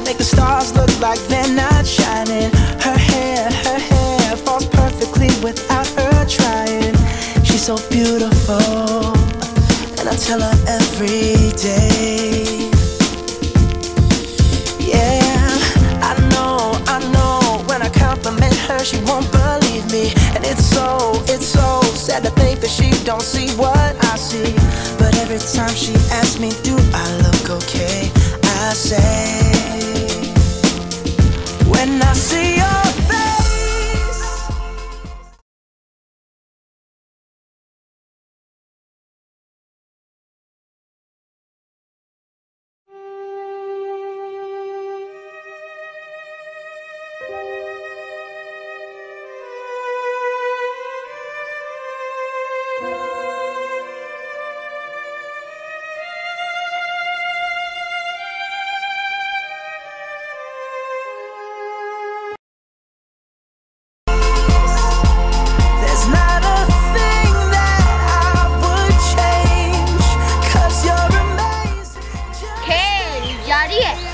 Make the stars look like they're not shining. Her hair falls perfectly without her trying. She's so beautiful, and I tell her every day. Yeah, I know, when I compliment her, she won't believe me. And it's so sad to think that she don't see what I see. But every time she asks me, do I look okay, I say, when I see your face. 자리에